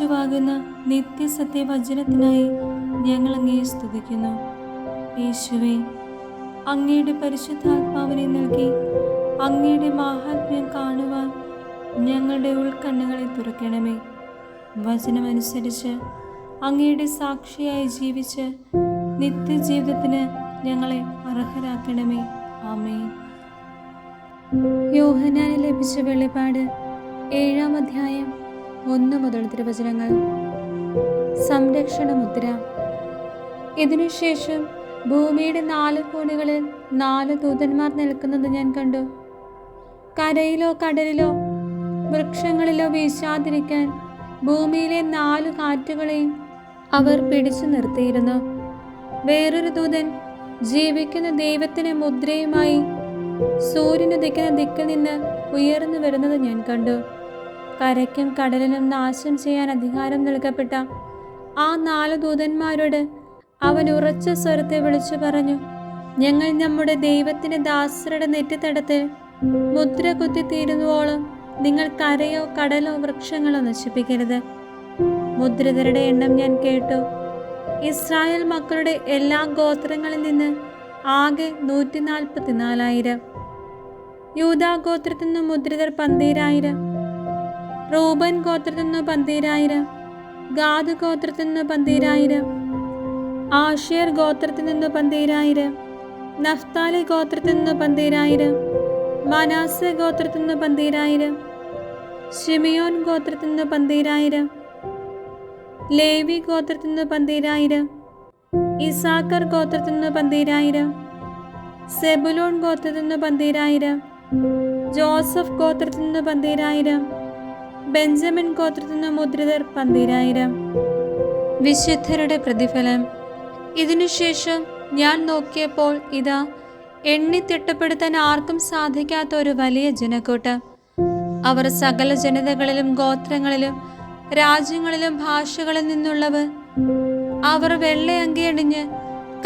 രാജാവാകുന്ന നിത്യസത്യവചനത്തിനായി ഞങ്ങൾ അങ്ങയെ സ്തുതിക്കുന്നു. യേശുവേ, അങ്ങയുടെ പരിശുദ്ധാത്മാവിനെ നൽകി അങ്ങയുടെ മാഹാത്മ്യം കാണുവാൻ ഞങ്ങളുടെ ഉൾക്കണ്ണുകളെ തുറക്കണമേ. വചനമനുസരിച്ച് അങ്ങയുടെ സാക്ഷിയായി ജീവിച്ച് നിത്യജീവിതത്തിന് ഞങ്ങളെ അർഹരാക്കണമേ. ആമേൻ. യോഹന്നാന് ലഭിച്ച വെളിപാട് 7-ാം അധ്യായം 1 മുതൽ തിരുവചനങ്ങൾ. സംരക്ഷണ മുദ്ര. ഇതിനുശേഷം ഭൂമിയുടെ 4 കോണുകളിൽ 4 ദൂതന്മാർ നിൽക്കുന്നത് ഞാൻ കണ്ടു. കരയിലോ കടലിലോ വൃക്ഷങ്ങളിലോ വീശാതിരിക്കാൻ ഭൂമിയിലെ 4 കാറ്റുകളെയും അവർ പിടിച്ചു നിർത്തിയിരുന്നു. വേറൊരു ദൂതൻ ജീവിക്കുന്ന ദൈവത്തിന് മുദ്രയുമായി സൂര്യൻ ഉദിക്കുന്ന ദിക്കിൽ നിന്ന് ഉയർന്നു വരുന്നത് ഞാൻ കണ്ടു. കരയ്ക്കും കടലിനും നാശം ചെയ്യാൻ അധികാരം നൽകപ്പെട്ട ആ 4 ദൂതന്മാരോട് അവൻ ഉറച്ച സ്വരത്തെ വിളിച്ചു പറഞ്ഞു, ഞങ്ങൾ നമ്മുടെ ദൈവത്തിന്റെ ദാസരുടെ നെറ്റിത്തടത്തിൽ മുദ്ര കുത്തിത്തീരുന്നുവോളം നിങ്ങൾ കരയോ കടലോ വൃക്ഷങ്ങളോ നശിപ്പിക്കരുത്. മുദ്രിതരുടെ എണ്ണം ഞാൻ കേട്ടു. ഇസ്രായേൽ മക്കളുടെ എല്ലാ ഗോത്രങ്ങളിൽ നിന്ന് ആകെ 144,000. യൂദാ ഗോത്രത്തിൽ നിന്ന് മുദ്രിതർ 12,000, റൂബൻ ഗോത്രത്തിൽ നിന്ന് 12,000, ഗാദ് ഗോത്രത്തിൽ നിന്ന് 12,000, ആഷേർ ഗോത്രത്തിൽ നിന്ന് 12,000, നഫ്താലി ഗോത്രത്തിൽ നിന്ന് 12,000, മനാസെ ഗോത്രത്തിൽ നിന്ന് 12,000, ശിമിയോൻ ഗോത്രത്തിൽ നിന്ന് 12,000, ലേവി ഗോത്രത്തിൽ നിന്ന് 12,000, ഇസാക്കർ ഗോത്രത്തിൽ നിന്ന് 12,000, സെബുലോൺ ഗോത്രത്തിൽ നിന്ന് 12,000, ജോസഫ് ഗോത്രത്തിൽ നിന്ന് 12,000, ബെഞ്ചമിൻ ഗോത്രത്തിൽ നിന്ന് മുദ്രിതർ 12,000. വിശുദ്ധരുടെ പ്രതിഫലം. ഇതിനുശേഷം ഞാൻ നോക്കിയപ്പോൾ ഇതാ, എണ്ണി തിട്ടപ്പെടുത്താൻ ആർക്കും സാധിക്കാത്ത ഒരു വലിയ ജനക്കൂട്ടം. അവർ സകല ജനതകളിലും ഗോത്രങ്ങളിലും രാജ്യങ്ങളിലും ഭാഷകളിൽ നിന്നുള്ളവർ. അവർ വെള്ളയങ്കി അണിഞ്ഞ്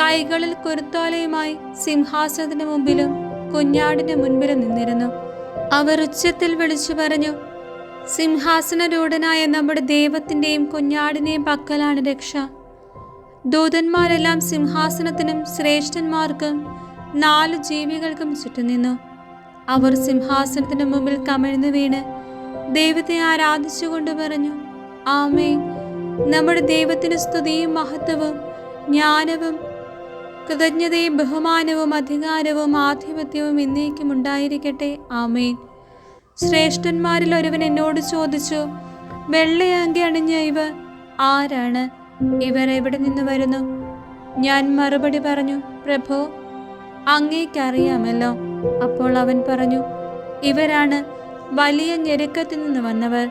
കൈകളിൽ കുരുത്തോലയുമായി സിംഹാസനത്തിന് മുമ്പിലും കുഞ്ഞാടിന്റെ മുൻപിലും നിന്നിരുന്നു. അവർ ഉച്ചത്തിൽ വിളിച്ചു പറഞ്ഞു, സിംഹാസനരൂഢനായ നമ്മുടെ ദൈവത്തിന്റെയും കുഞ്ഞാടിന്റെയും പക്കലാണ് രക്ഷ. ദൂതന്മാരെല്ലാം സിംഹാസനത്തിനും ശ്രേഷ്ഠന്മാർക്കും 4 ജീവികൾക്കും ചുറ്റും നിന്നു. അവർ സിംഹാസനത്തിന് മുമ്പിൽ കമിഴ്ന്നു വീണ് ദൈവത്തെ ആരാധിച്ചുകൊണ്ട് പറഞ്ഞു, ആമേൻ. നമ്മുടെ ദൈവത്തിന് സ്തുതിയും മഹത്വവും ജ്ഞാനവും കൃതജ്ഞതയും ബഹുമാനവും അധികാരവും ആധിപത്യവും എന്നേക്കും ഉണ്ടായിരിക്കട്ടെ. ആമേൻ. ശ്രേഷ്ഠന്മാരിൽ ഒരുവൻ എന്നോട് ചോദിച്ചു, വെള്ളയങ്കി അണിഞ്ഞ ഇവർ ആരാണ്? ഇവർ എവിടെ നിന്ന് വരുന്നു? ഞാൻ മറുപടി പറഞ്ഞു, പ്രഭോ, അങ്ങേക്കറിയാമല്ലോ. അപ്പോൾ അവൻ പറഞ്ഞു, ഇവരാണ് വലിയ ഞെരുക്കത്തിൽ നിന്ന് വന്നവർ,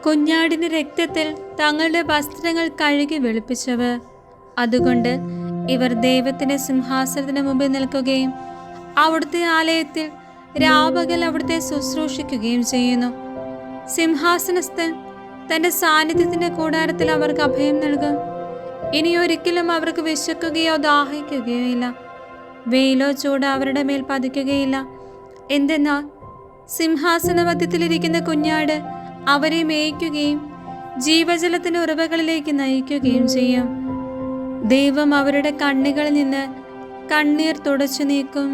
കുഞ്ഞാടിന്റെ രക്തത്തിൽ തങ്ങളുടെ വസ്ത്രങ്ങൾ കഴുകി വെളുപ്പിച്ചവർ. അതുകൊണ്ട് ഇവർ ദൈവത്തിന്റെ സിംഹാസനത്തിന് മുമ്പിൽ നിൽക്കുകയും അവിടുത്തെ ആലയത്തിൽ രാപകൽ അവിടുത്തെ ശുശ്രൂഷിക്കുകയും ചെയ്യുന്നു. സിംഹാസനസ്ഥൻ തന്റെ സാന്നിധ്യത്തിന്റെ കൂടാരത്തിൽ അവർക്ക് അഭയം നൽകും. ഇനിയൊരിക്കലും അവർക്ക് വിശക്കുകയോ ദാഹിക്കുകയോ ഇല്ല. വെയിലോ ചൂടോ അവരുടെ മേൽ പതിക്കുകയില്ല. എന്തെന്നാൽ സിംഹാസന മധ്യത്തിലിരിക്കുന്ന കുഞ്ഞാട് അവരെ മേയ്ക്കുകയും ജീവജലത്തിന്റെ ഉറവകളിലേക്ക് നയിക്കുകയും ചെയ്യും. ദൈവം അവരുടെ കണ്ണുകളിൽ നിന്ന് കണ്ണീർ തുടച്ചു നീക്കും.